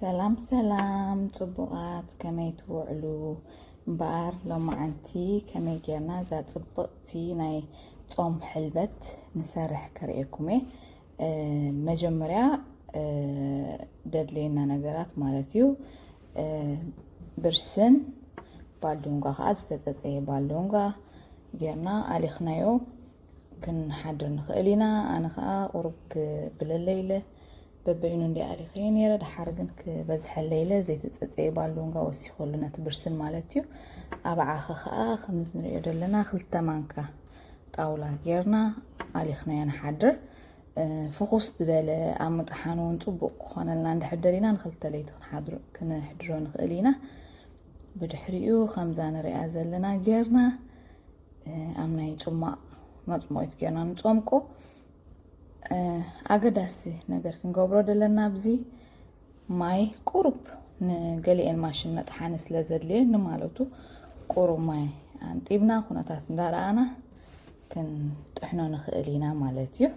سلام سلام ጽቡቓት ከመይ ትውዕሉ እምበር ሎማዓንቲ ከመይ ጌርና እዛ ጽብቕቲ ናይ ጾም ሕልበት ንሰርሕ ከርእየኩም መጀመርያ ደድለየና ነገራት ማለት እዩ ብርስን ባሎንጋ ከዓ ዝተጸጸየ ባሎንጋ ጌርና ኣሊኽናዮ ክንሓድር ንኽእል ኢና ኣነ ከዓ ቁሩብ ብለለይለ በበይኑ እንዲ ኣሊኸየ ነይረ ድሓር ግን ክበዝሐ ለይለ ዘይተጸጸየ ባሎንጋ ወሲኾሉ ነቲ ብርስን ማለት እዩ ኣብ ዓኸ ከዓ ከምዚ ንሪኦ ዘለና 2 ማንካ ጣውላ ጌርና ኣሊኽናዮ ንሓድር ፍኹስ ዝበለ ኣብ ምጥሓኑ እውን ጽቡቕ ክኾነልና እንድሕር ኢና ን2 ለይቲ ክንሕድሮ ንኽእል ኢና ብድሕሪኡ ከምዛ ንሪኣ ዘለና ጌርና ኣብ ናይ ጽማቕ መጽሞዒት ጌርና ንጾምቆ ኣገዳሲ ነገር ክንገብሮ ደለና ኣብዚ ማይ ቁሩብ ንገሊአን ማሽን መጥሓኒ ስለ ዘድልየ ንማለቱ ቁሩብ ማይ ኣንጢብና ኩነታት እንዳረኣና ክንጥሕኖ ንኽእል ኢና ማለት እዩ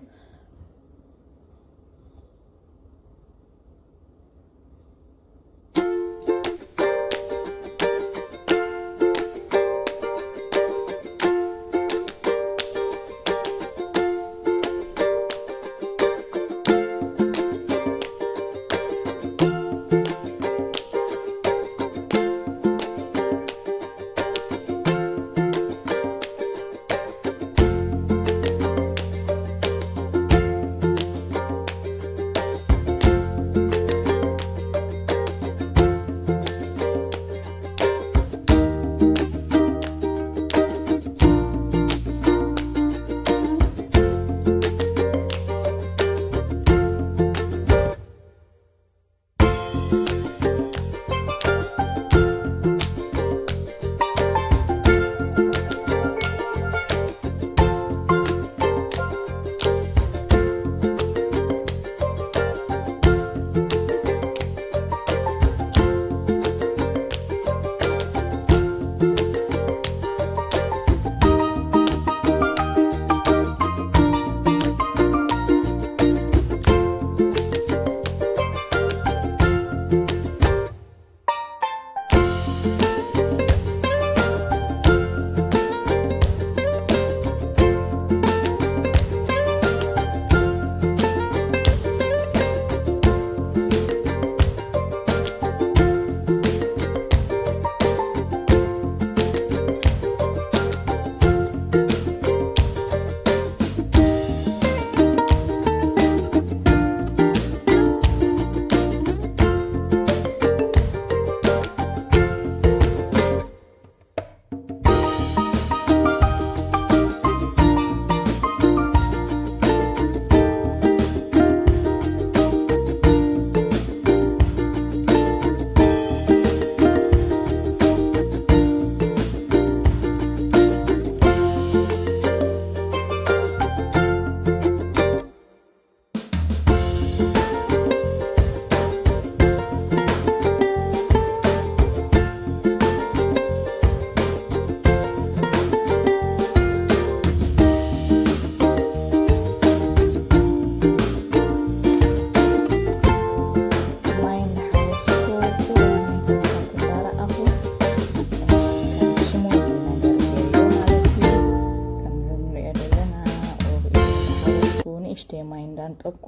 ማይ እንዳንጠብኩ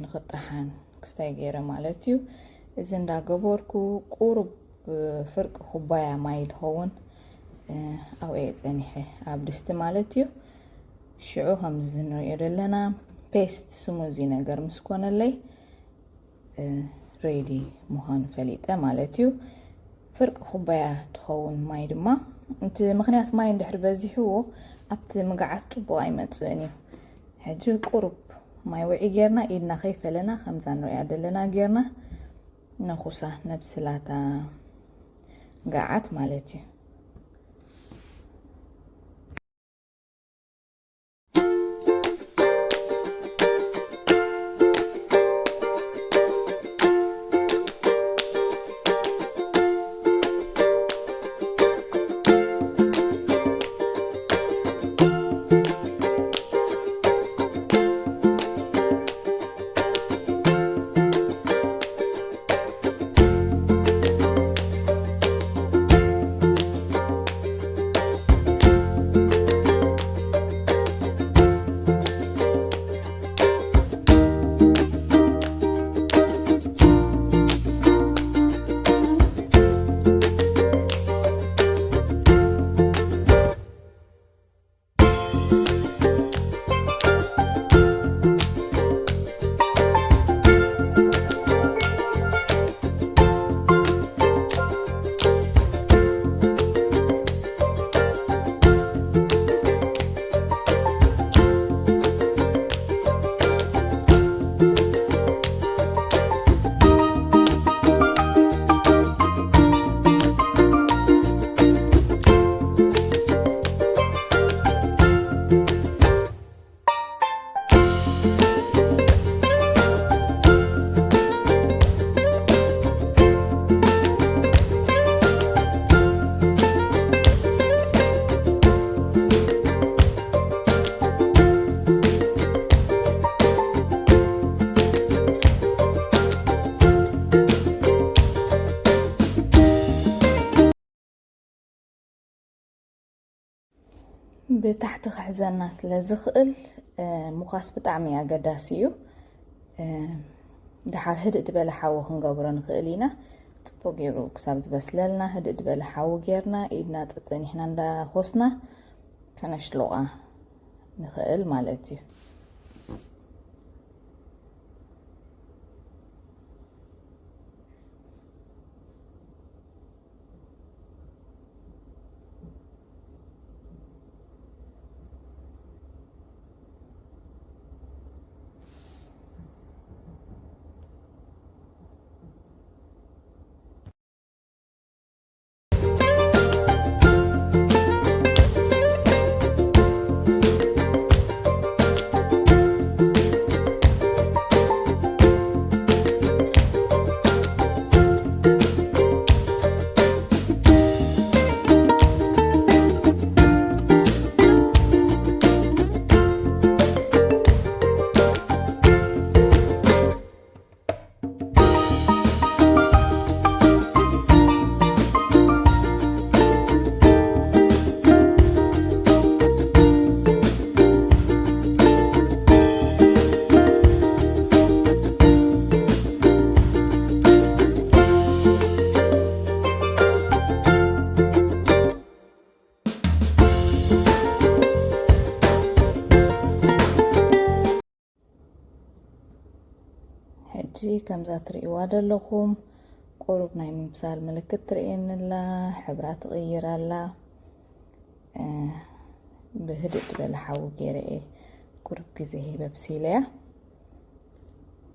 ንኽጥሓን ክስታይ ገይረ ማለት እዩ እዚ እንዳገበርኩ ቁሩብ ፍርቂ ኩባያ ማይ ዝኸውን ኣብአ ፀኒሐ ኣብ ድስቲ ማለት እዩ ሽዑ ከምዚ ንሪኦ ዘለና ፔስት ስሙዚ ነገር ምስ ኮነለይ ሬዲ ምዃኑ ፈሊጠ ማለት እዩ ፍርቂ ኩባያ ትኸውን ማይ ድማ እቲ ምክንያት ማይ እንድሕር በዚሕዎ ኣብቲ ምግዓት ጽቡቕ ኣይመጽእን እዩ ሕጂ ቁሩብ ማይ ውዒ ጌርና ኢድና ከይፈለና ከምዛ ንሪኣ ዘለና ጌርና ነኹሳ ነብስላታ ገዓት ማለት እዩ بتحت خحزنا ስለዝኽእል ሙኻስ ብጣዕሚ ኣገዳሲ እዩ ድሓር ህድእ ድበለ ሓዊ ክንገብሮ ንኽእል ኢና ጽቡቕ ጌሩ ክሳብ ዝበስለልና ህድእ ድበለ ሓዊ ጌርና ኢድና ጥጥኒሕና እንዳኾስና ከነሽልቓ ንኽእል ማለት እዩ ከምዛ ትሪእዋ ዘለኹም ቁሩብ ናይ ምብሳል ምልክት ትርእየንላ ሕብራ ትቕይራላ ብህድእ ድበለ ሓዊ ገይረ ቁሩብ ግዜ በብሲለያ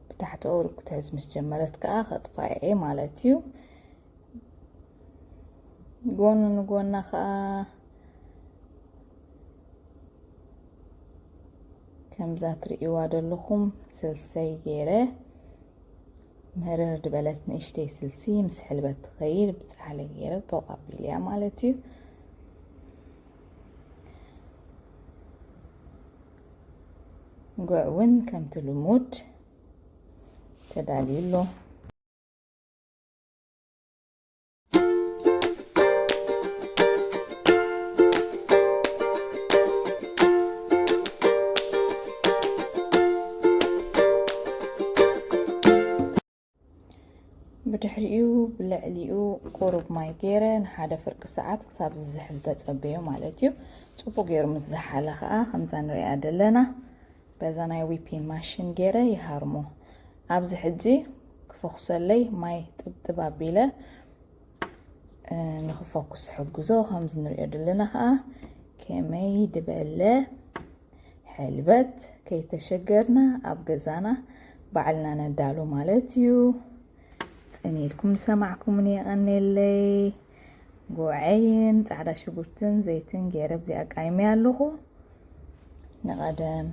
ብታሕቲ ቁሩብ ክትሕዝ ምስ ጀመረት ከዓ ከጥፋየ ማለት እዩ ጎኑ ንጎና ከዓ ከምዛ ትሪእዋ ዘለኹም ስልሰይ ገይረ مهرر دبلت نشتي سلسي مس حلبت خير بتعالى غيره توقابيليا مالتي قعون كم تلمود تداليلو بدحريو بلعليو قرب ماي غيره نحد فرق ساعات كساب الزحل تتصبيو مالتيو صبو غير مزحاله خا خمسه نري ادلنا بزناي ويبين ماشين غيره يهرمو ابز حجي كفخسلي ماي طبابيله نخفوكس حجزو خمس نري ادلنا خا كمي دبله حلبت كي تشجرنا ابغزانا بعلنا ندالو مالتيو أنيلكم سمعكم مني أني اللي قوعين تعالى شبرتن زيتن جرب زي أقايمي اللغو نقدم